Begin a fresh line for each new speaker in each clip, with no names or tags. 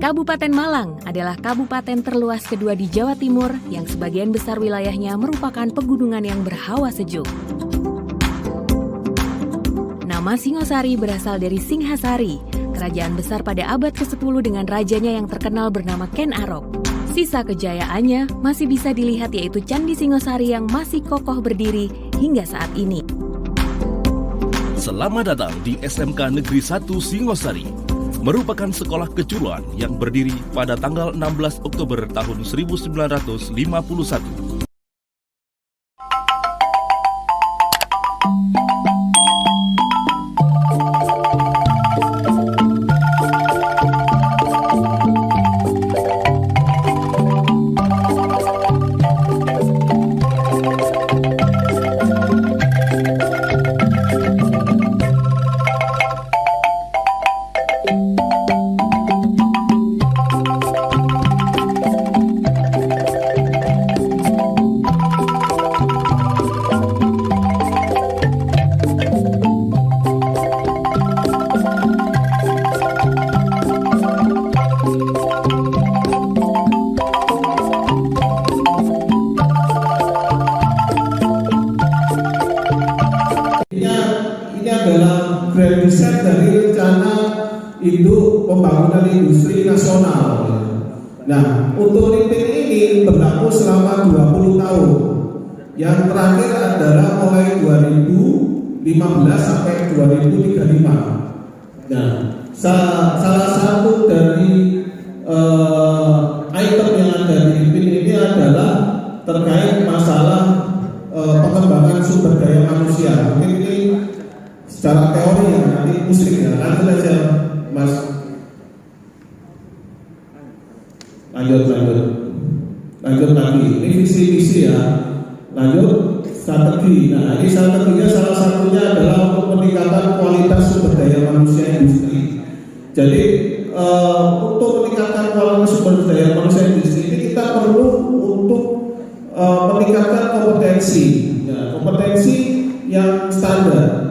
Kabupaten Malang adalah kabupaten terluas kedua di Jawa Timur yang sebagian besar wilayahnya merupakan pegunungan yang berhawa sejuk. Nama Singosari berasal dari Singhasari, kerajaan besar pada abad ke-10 dengan rajanya yang terkenal bernama Ken Arok. Sisa kejayaannya masih bisa dilihat, yaitu Candi Singosari yang masih kokoh berdiri hingga saat ini.
Selamat datang di SMK Negeri 1 Singosari, merupakan sekolah kejuruan yang berdiri pada tanggal 16 Oktober tahun 1951.
Grand design dari rencana induk pembangunan industri nasional. Nah, untuk RIPIN ini berlaku selama 20 tahun. Yang terakhir adalah mulai 2015 sampai 2035. Nah, salah satu dari item yang ada di RIPIN ini adalah terkait masalah pengembangan sumber daya manusia. Mungkin ini secara teori ya, nanti musik ya, lanjut aja Mas. Lanjut lagi, ini visi ya, lanjut strategi. Nah, ini strateginya salah satunya adalah untuk meningkatkan kualitas sumber daya manusia industri. Jadi untuk meningkatkan kualitas sumber daya manusia industri ini kita perlu untuk meningkatkan kompetensi, ya, kompetensi yang standar.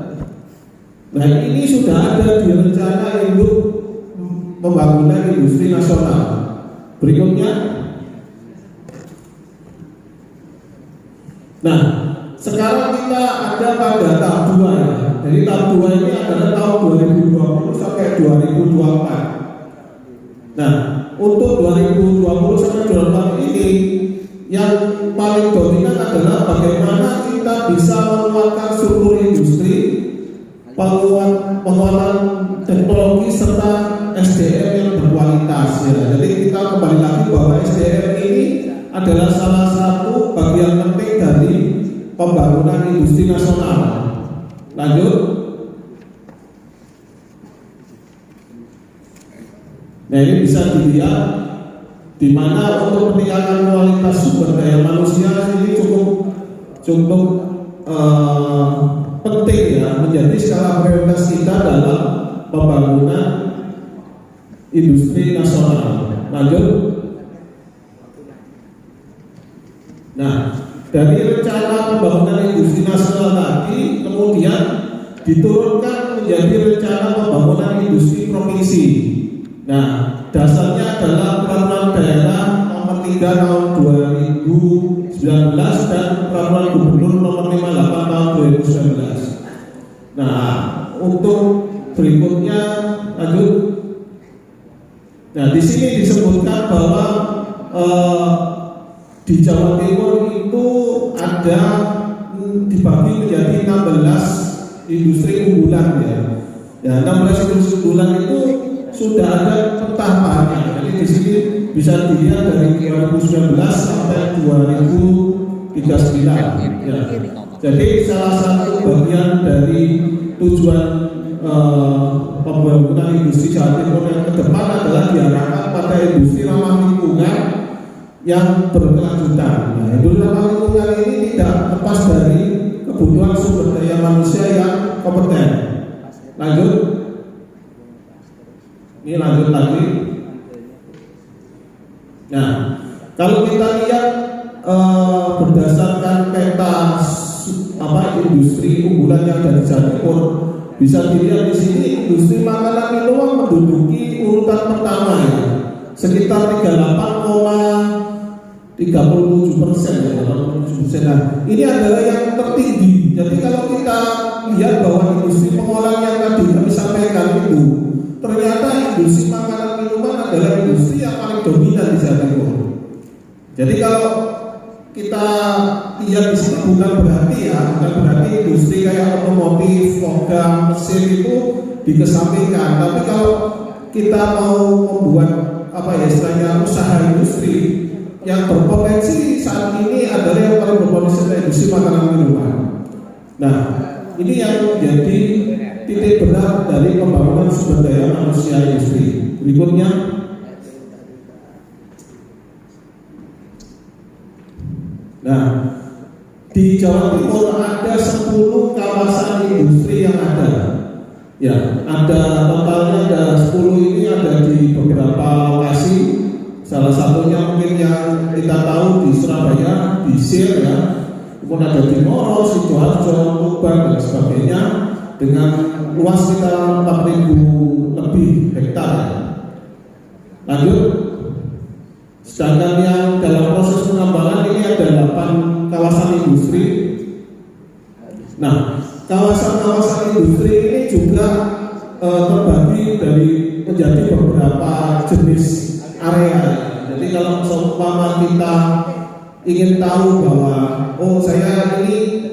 Nah, ini sudah ada di rencana induk pembangunan industri nasional. Berikutnya. Nah, sekarang kita ada pada tahap 2 ya. Jadi tahap 2 ini adalah tahun 2020 sampai 2024. Nah, untuk 2020 sampai 2024 ini yang paling dominan adalah bagaimana kita bisa menguatkan struktur industri, penguatan teknologi serta SDM yang berkualitas ya. Jadi kita kembali lagi bahwa SDM ini adalah salah satu bagian penting dari pembangunan industri nasional. Lanjut. Nah, ini bisa dilihat di mana untuk meningkatkan kualitas sumber daya manusia ini cukup penting ya, menjadi skala prioritas kita dalam pembangunan industri nasional. Lanjut. Nah, dari rencana pembangunan industri nasional tadi kemudian diturunkan menjadi rencana pembangunan industri provinsi. Nah, dasarnya adalah peraturan daerah nomor 3 tahun 2019 dan peraturan gubernur nomor 58 tahun 2019. Nah, untuk berikutnya lanjut. Nah, di sini disebutkan bahwa di Jawa Timur itu ada dibagi menjadi 16 industri unggulan ya. Ya, 16 industri unggulan itu sudah ada petahannya. Jadi di sini bisa dilihat dari 2019 sampai 2039. Ya. Jadi salah satu bagian dari tujuan pembangunan industri Jawa Timur yang ke depan adalah diarahkan pada industri ramah lingkungan yang berkelanjutan. Nah, industri ramah lingkungan ini tidak lepas dari kebutuhan sumber daya manusia yang kompeten. Lanjut. Ini lanjut lagi. Nah, kalau kita lihat berdasarkan peta industri unggulan yang ada di Jawa Timur, bisa dilihat di sini industri makanan minuman menduduki urutan pertama ya. sekitar 38,37%. Nah, ini adalah yang tertinggi. Jadi kalau kita lihat bahwa industri pengolahan yang tadi kami sampaikan itu, ternyata industri makanan minuman adalah industri yang paling dominan di Jawa Timur. Jadi kalau kita lihat di sini bukan berarti industri kayak otomotif, logam, mesin itu dikesampingkan. Tapi kalau kita mau membuat istilahnya usaha industri yang berpotensi saat ini adalah yang paling berpotensi adalah industri makanan minuman. Nah, ini yang menjadi titik berat dari pembangunan sumber daya manusia industri. Berikutnya, nah, di Jawa Timur ada 10 kawasan industri yang ada. Ya, ada totalnya ada 10 ini ada di beberapa lokasi. Salah satunya mungkin yang kita tahu di Surabaya, di Sir ya, kemudian ada di Moro, Sidoarjo, Tuban dan sebagainya dengan luas sekitar 4.000 lebih hektar. Lanjut, sedangkan yang dalam proses pengembangan ini ada 8 kawasan industri. Nah, kawasan-kawasan industri ini juga terbagi menjadi beberapa jenis area. Jadi kalau seumpama kita ingin tahu bahwa saya ini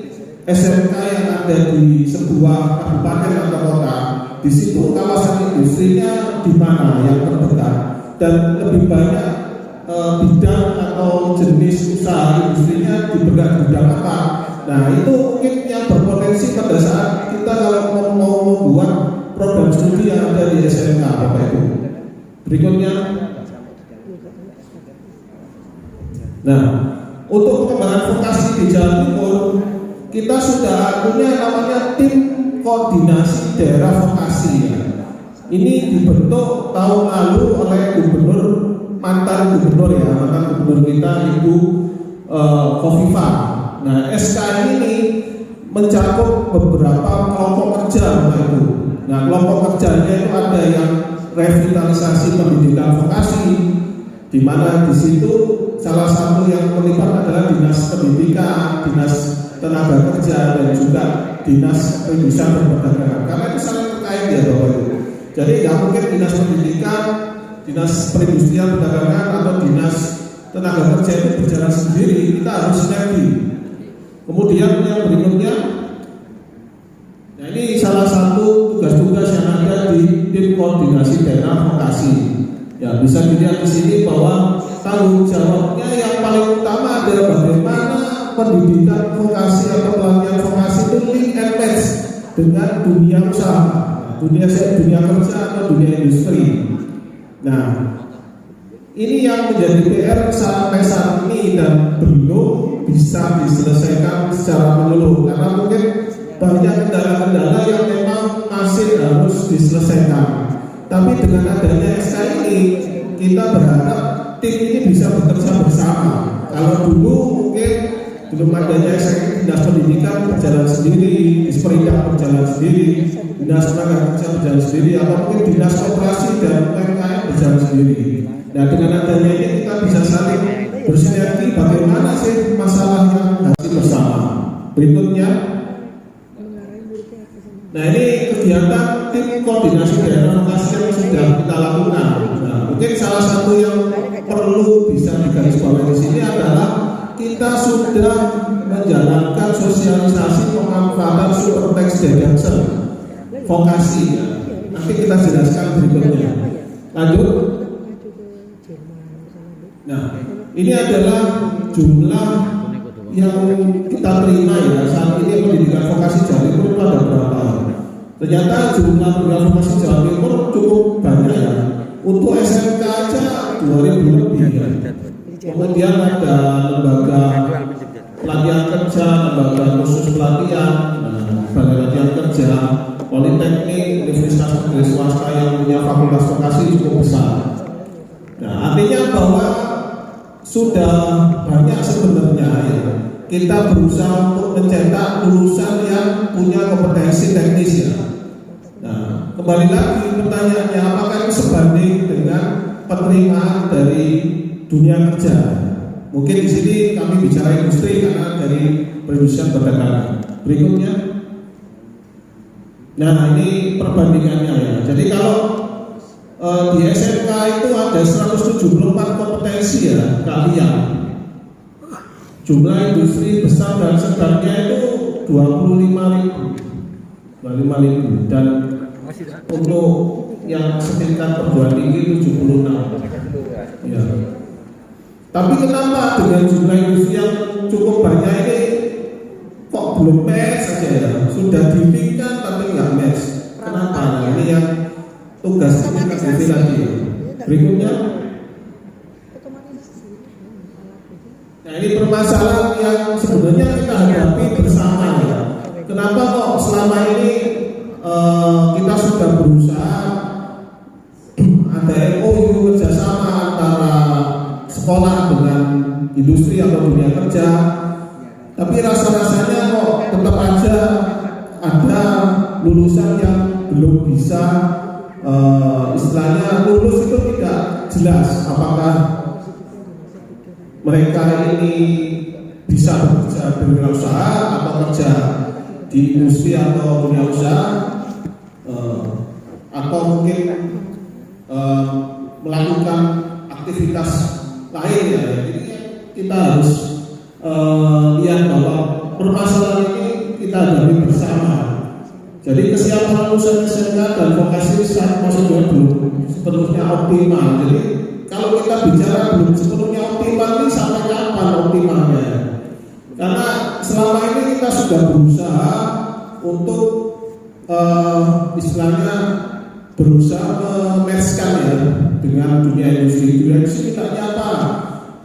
SMK yang ada di sebuah kabupaten atau kota, di situ kawasan industrinya di mana yang terdekat dan lebih banyak bidang atau jenis usaha industrinya di bidang apa. Nah, itu mungkin yang berpotensi pada saat kita kalau mau membuat program studi yang ada di SMK Bapak Ibu. Berikutnya, nah, untuk pengembangan vokasi di Jawa Timur, kita sudah punya namanya tim koordinasi daerah vokasi ya. Ini dibentuk tahun lalu oleh mantan gubernur kita Ibu Khofifah. Nah, SK ini mencakup beberapa kelompok kerja itu. Nah, kelompok kerjanya itu ada yang revitalisasi pendidikan vokasi, di mana di situ salah satu yang terlibat adalah dinas pendidikan, dinas tenaga kerja dan juga dinas perindustrian dan perdagangan. Karena itu sangat terkait ya Bapak Ibu. Jadi nggak mungkin dinas pendidikan, dinas perindustrian perdagangan atau dinas tenaga kerja itu berjalan sendiri. Kita harus sinergi. Kemudian yang berikutnya, nah ini salah satu tugas-tugas yang ada di tim koordinasi daerah vokasi. Ya, bisa dilihat di sini bahwa tanggung jawabnya yang paling utama adalah bagaimana pendidikan vokasi atau pelatihan vokasi itu link and match dengan dunia usaha, dunia kerja atau dunia industri. Nah, ini yang menjadi PR sampai saat ini dan belum bisa diselesaikan secara menyeluruh karena mungkin banyak kendala-kendala yang memang masih harus diselesaikan. Tapi dengan adanya SK ini, kita berharap tim ini bisa bekerja bersama. Kalau dulu mungkin belum adanya SK ini, dinas pendidikan berjalan sendiri, disperindak berjalan sendiri, dinas tenaga kerja berjalan sendiri, atau mungkin dinas koperasi dan UMKM berjalan sendiri. Nah, dengan adanya ini kita bisa saling bersinergi bagaimana sih masalah yang harus bersama. Berikutnya, nah ini kegiatan tim koordinasi daerah vokasi yang sudah kita lakukan. Nah, mungkin salah satu yang perlu bisa digarisbawahi di sini adalah kita sudah menjalankan sosialisasi pemanfaatan super text deduction vokasi. Nanti kita jelaskan berikutnya. Lanjut. Nah, ini adalah jumlah yang kita terima ya saat ini pendidikan vokasi Jawa Timur itu ada berapa? Ternyata jumlah pendidikan vokasi Jawa Timur cukup banyak ya. Untuk SMK aja 2.000 lebih ya. Kemudian ada lembaga pelatihan kerja, lembaga khusus pelatihan, balai latihan kerja, politeknik, universitas negeri swasta yang punya fakultas vokasi cukup besar. Nah, artinya bahwa sudah banyak sebenarnya ya. Kita berusaha untuk mencetak lulusan yang punya kompetensi teknis ya. Nah, kembali lagi pertanyaannya, apakah ini sebanding dengan penerimaan dari dunia kerja. Mungkin di sini kami bicara industri karena dari perindustrian perdagangan. Berikutnya, nah ini perbandingannya ya. Jadi kalau di SMK itu ada 174 kompetensi ya kalian. Jumlah industri besar dan sedangnya itu 25.000 dan untuk yang setingkat perguruan tinggi 76. Ya. Tapi kenapa dengan jumlah industri yang cukup banyak ini kok belum match saja ya? Sudah ditingkat tapi nggak match. Kenapa? Nah, ini yang tugas kita lagi. Berikutnya. Nah ini permasalahan yang sebenarnya kita hadapi bersama ya. Kenapa kok selama ini kita sudah berusaha ada MOU kerjasama antara sekolah dengan industri atau dunia kerja, tapi rasa-rasanya kok tetap aja ada lulusan yang belum bisa istilahnya lulus itu tidak jelas apakah mereka ini bisa bekerja berwirausaha atau kerja di industri atau dunia usaha atau mungkin melakukan aktivitas lain ya. Jadi kita harus lihat bahwa permasalahan ini kita hadapi bersama. Jadi kesiapan lulusan SMK dan vokasi saat masuk belum sepenuhnya optimal. Jadi kalau kita bicara belum sepenuhnya optimal ini sampai kapan optimalnya? Karena selama ini kita sudah berusaha untuk istilahnya berusaha mematchkan ya dengan dunia industri. Dunia industri kita apa?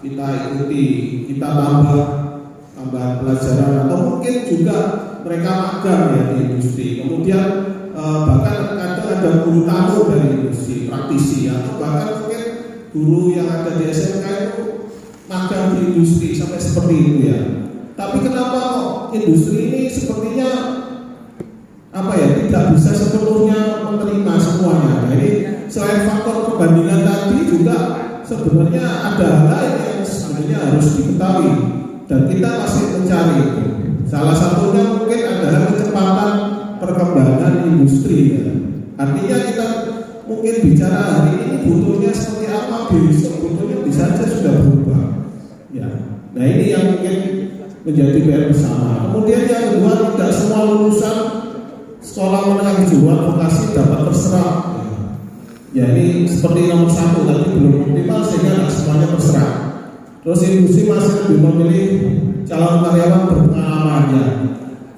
Kita ikuti, kita tambah pelajaran atau mungkin juga mereka magang ya di industri. Kemudian bahkan kadang ada guru tamu dari industri, praktisi atau bahkan mungkin guru yang ada di SMK itu magang di industri sampai seperti itu ya. Tapi kenapa kok industri ini sepertinya tidak bisa sepenuhnya menerima semuanya. Jadi selain faktor perbandingan tadi juga sebenarnya ada hal lain yang sebenarnya harus diketahui dan kita masih mencari itu. Salah satunya mungkin adalah kecepatan perkembangan industri ya. Artinya kita mungkin bicara hari ini butuhnya seperti apa, besok butuhnya bisa saja sudah berubah ya. Nah ini yang mungkin menjadi PR bersama. Kemudian yang kedua, tidak semua lulusan sekolah menengah kejuruan vokasi dapat terserap ya. Ini seperti nomor 1 tapi belum optimal sehingga tidak semuanya terserap. Terus industri masih lebih memilih calon karyawan berpengalaman ya.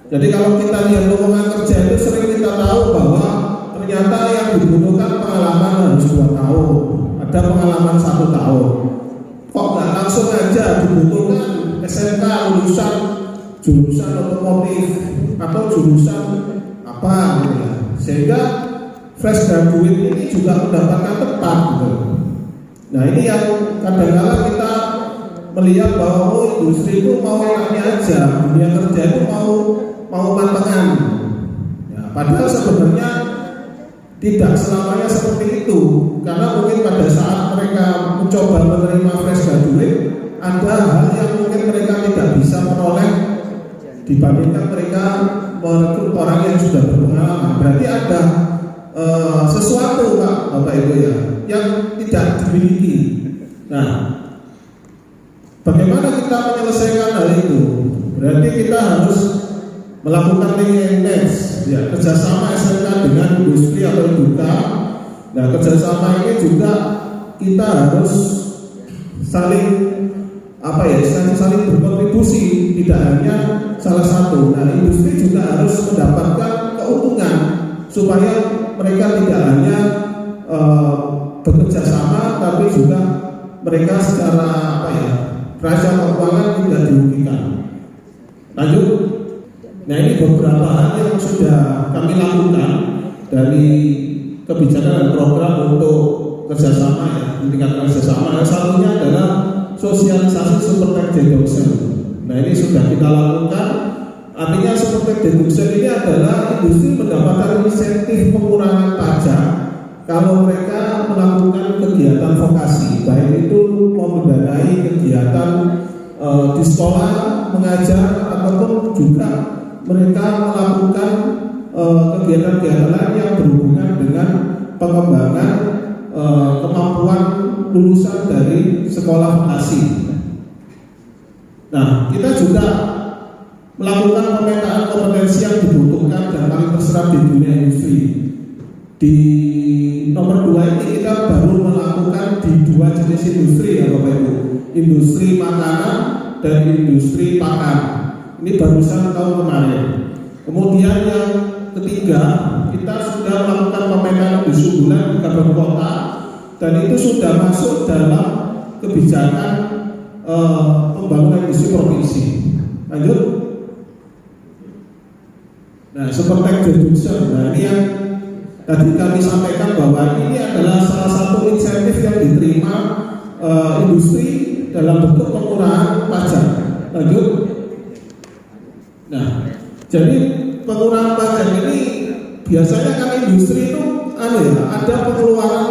Jadi kalau kita lihat lowongan kerja itu sering kita tahu bahwa ternyata yang dibutuhkan pengalaman harus 2 tahun, ada pengalaman 1 tahun. Kok nggak langsung aja dibutuhkan SMK lulusan jurusan otomotif atau jurusan apa gitu ya. Sehingga fresh graduate ini juga mendapatkan tepat gitu. Nah ini yang kadang-kadang kita melihat bahwa industri itu mau enaknya aja, dunia kerja itu mau mantengan ya, padahal sebenarnya tidak selamanya seperti itu. Karena mungkin pada saat mereka mencoba menerima fresh graduate ada hal yang mungkin mereka tidak bisa menoleh dibandingkan mereka merekrut orang yang sudah berpengalaman. Berarti ada sesuatu Bapak Ibu ya yang tidak dimiliki. Nah, bagaimana kita menyelesaikan hal itu? Berarti kita harus melakukan link and match ya, kerjasama SMK dengan industri atau duka. Nah, kerjasama ini juga kita harus saling saling berkontribusi, tidak hanya salah satu. Nah, industri juga harus mendapatkan keuntungan supaya mereka tidak hanya bekerja sama, tapi juga mereka secara raca keuangan tidak dirugikan. Lanjut. Nah, ini beberapa hal yang sudah kami lakukan dari kebijakan dan program untuk kerjasama ya, meningkatkan kerjasama. Yang satunya adalah sosialisasi super deduction. Nah ini sudah kita lakukan. Artinya super deduction ini adalah industri mendapatkan insentif pengurangan pajak kalau mereka melakukan kegiatan vokasi, baik itu mengendarai kegiatan di sekolah, mengajar, ataupun juga mereka melakukan kegiatan-kegiatan lain yang berhubungan dengan pengembangan kemampuan lulusan dari sekolah vokasi. Nah, kita juga melakukan pemetaan kompetensi yang dibutuhkan dan paling terserap di dunia industri. Di nomor 2 ini kita baru melakukan di 2 jenis industri ya Bapak Ibu, industri makanan dan industri pakan. Ini barusan tahun kemarin. Kemudian yang ketiga, kita sudah melakukan pemetaan industri unggulan di kabupaten kota dan itu sudah masuk dalam kebijakan pembangunan industri provinsi. Lanjut. Nah, seperti Johnson. Nah, ini yang tadi kami sampaikan bahwa ini adalah salah satu insentif yang diterima industri dalam bentuk pengurangan pajak. Lanjut. Nah, jadi pengurangan pajak ini biasanya kan industri itu ada pengeluaran